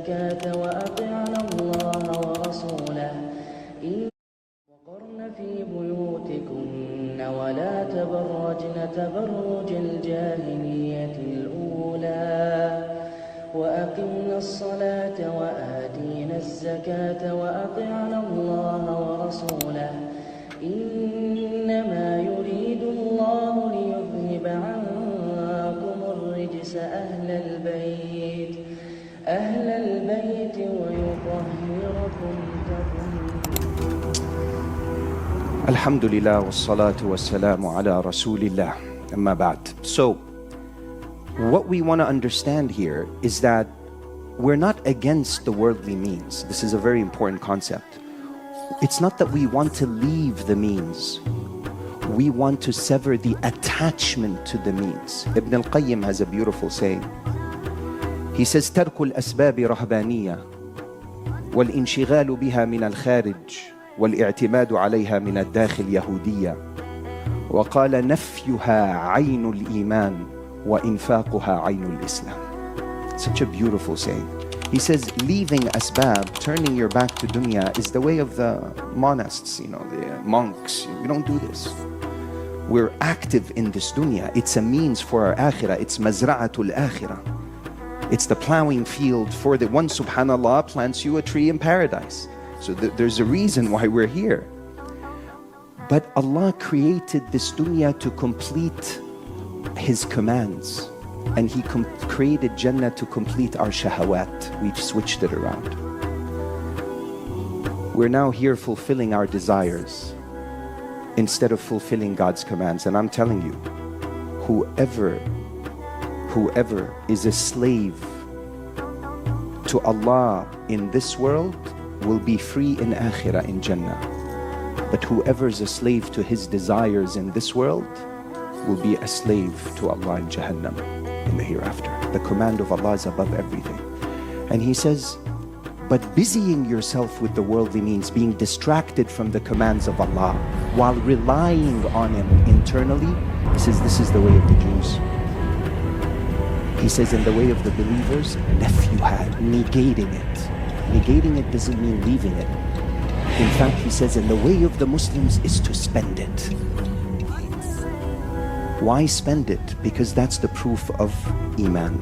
الزكاة وأطعن الله ورسوله وقرن في بيوتكن ولا تبرجن تبرج الجاهلية الأولى وأقمنا الصلاة وآتينا الزكاة وأطعن الله ورسوله إنما يريد الله ليذهب عنكم الرجس أهل البيت ويطهركم تطهيرا. الحمد لله والصلاة والسلام على رسول الله. أما بعد. So, what we want to understand here is that we're not against the worldly means. This is a very important concept. It's not that we want to leave the means. We want to sever the attachment to the means. Ibn al-Qayyim has a beautiful saying. He says, ترك الأسباب رهبانية والانشغال بها من الخارج والاعتماد عليها من الداخل يهودية وقال نفيها عين الإيمان وإنفاقها عين الإسلام. Such a beautiful saying. He says, leaving asbab, turning your back to dunya, is the way of the monasts, the monks. We don't do this. We're active in this dunya. It's a means for our akhirah. It's mazra'atul akhirah. It's the plowing field for the one. Subhanallah plants you a tree in paradise. So there's a reason why we're here. But Allah created this dunya to complete His commands. And He created Jannah to complete our shahawat. We've switched it around. We're now here fulfilling our desires instead of fulfilling God's commands. And I'm telling you, whoever is a slave to Allah in this world will be free in akhirah, in Jannah. But whoever is a slave to his desires in this world will be a slave to Allah in Jahannam, in the hereafter. The command of Allah is above everything. And He says, but busying yourself with the worldly means, being distracted from the commands of Allah while relying on Him internally, He says this is the way of the Jews. He says in the way of the believers, nafyuha, negating it. Negating it doesn't mean leaving it. In fact, He says in the way of the Muslims is to spend it. Why spend it? Because that's the proof of Iman.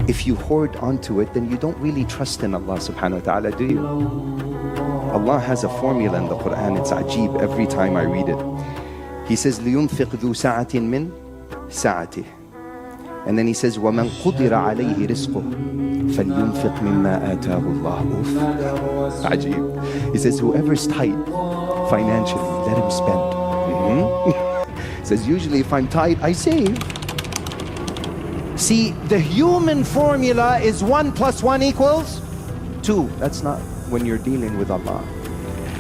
If you hoard onto it, then you don't really trust in Allah subhanahu wa ta'ala, do you? Allah has a formula in the Quran, it's ajib every time I read it. He says, لِيُنْفِقْ ذُو سَعَةٍ مِّن سَعَتِهِ. And then He says, وَمَنْ قُدِرَ عَلَيْهِ رِزْقُهُ فَلْيُنْفِقْ مِمَّا آتَاهُ اللَّهُ. Ajib. He says, whoever's tight financially, let him spend. He says, usually if I'm tight, I save. See, the human formula is 1 + 1 = 2. That's not when you're dealing with Allah.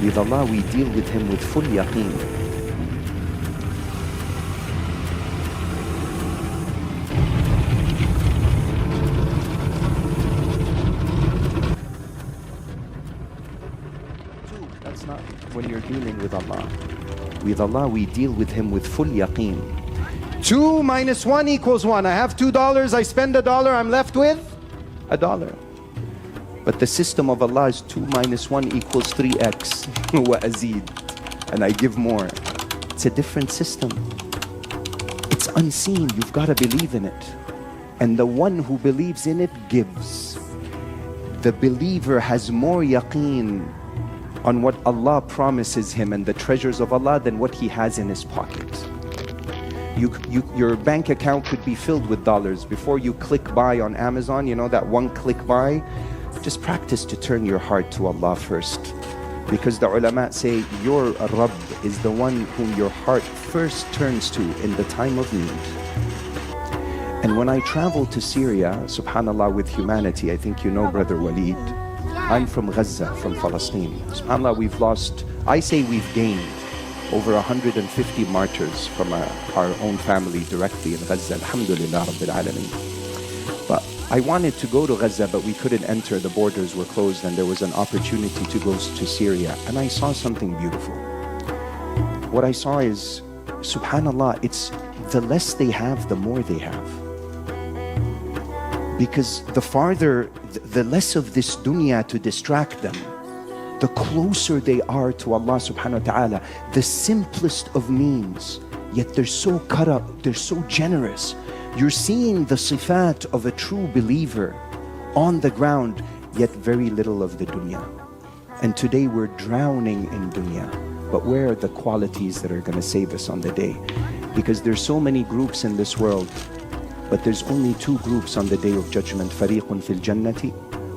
With Allah, we deal with Him with full yaqeen. That's not when you're dealing with Allah. With Allah, we deal with Him with full yaqeen. 2 - 1 = 1. I have $2, I spend $1, I'm left with $1. But the system of Allah is 2 - 1 = 3x. Wa azid. And I give more. It's a different system. It's unseen. You've got to believe in it. And the one who believes in it gives. The believer has more yaqeen on what Allah promises him and the treasures of Allah than what he has in his pocket. Your bank account could be filled with dollars. Before you click buy on Amazon, that one click buy, just practice to turn your heart to Allah first. Because the ulama say your Rabb is the one whom your heart first turns to in the time of need. And when I traveled to Syria, subhanallah, with humanity, I think you know Brother Walid, I'm from Gaza, from Palestine. SubhanAllah, we've lost, I say we've gained over 150 martyrs from our own family directly in Gaza. Alhamdulillah Rabbil Alameen. But I wanted to go to Gaza, but we couldn't enter. The borders were closed and there was an opportunity to go to Syria. And I saw something beautiful. What I saw is, SubhanAllah, it's the less they have, the more they have. Because the farther, the less of this dunya to distract them, the closer they are to Allah subhanahu wa ta'ala, the simplest of means, yet they're so cut up, they're so generous. You're seeing the sifat of a true believer on the ground, yet very little of the dunya. And today we're drowning in dunya. But where are the qualities that are going to save us on the day? Because there's so many groups in this world, but there's only two groups on the day of judgment. فَرِيقٌ فِي الْجَنَّةِ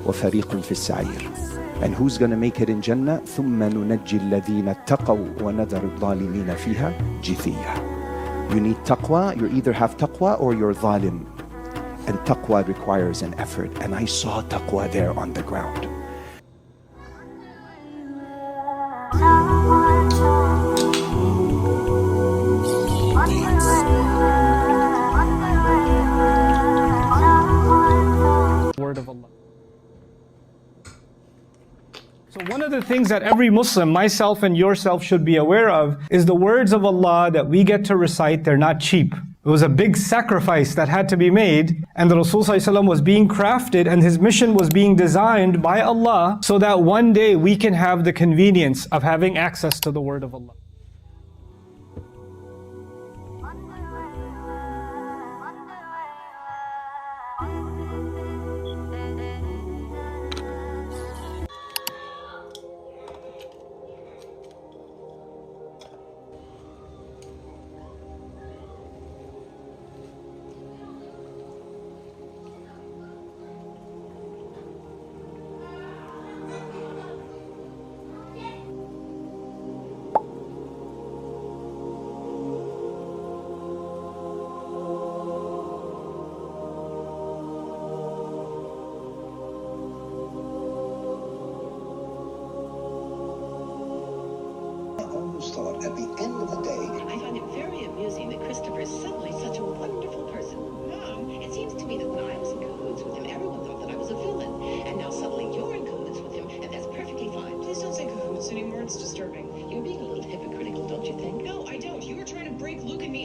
وَفَرِيقٌ فِي السَّعِيرِ. And who's going to make it in Jannah? ثُمَّ نُنَجِّي الَّذِينَ اتَّقَوْا وَنَذَرُ الظَّالِمِينَ فِيهَا جِثِيًّا. You need taqwa, you either have taqwa or you're zalim. And taqwa requires an effort. And I saw taqwa there on the ground. Word of Allah. So one of the things that every Muslim, myself and yourself, should be aware of is the words of Allah that we get to recite. They're not cheap. It was a big sacrifice that had to be made, and the Rasul ﷺ was being crafted, and his mission was being designed by Allah so that one day we can have the convenience of having access to the word of Allah. Thought at the end of the day, I find it very amusing that Christopher is suddenly such a wonderful person. Mom, it seems to me that when I was in cahoots with him, everyone thought that I was a villain. And now suddenly you're in cahoots with him, and that's perfectly fine. Please don't say cahoots anymore, it's disturbing. You're being a little hypocritical, don't you think? No, I don't. You were trying to break Luke and me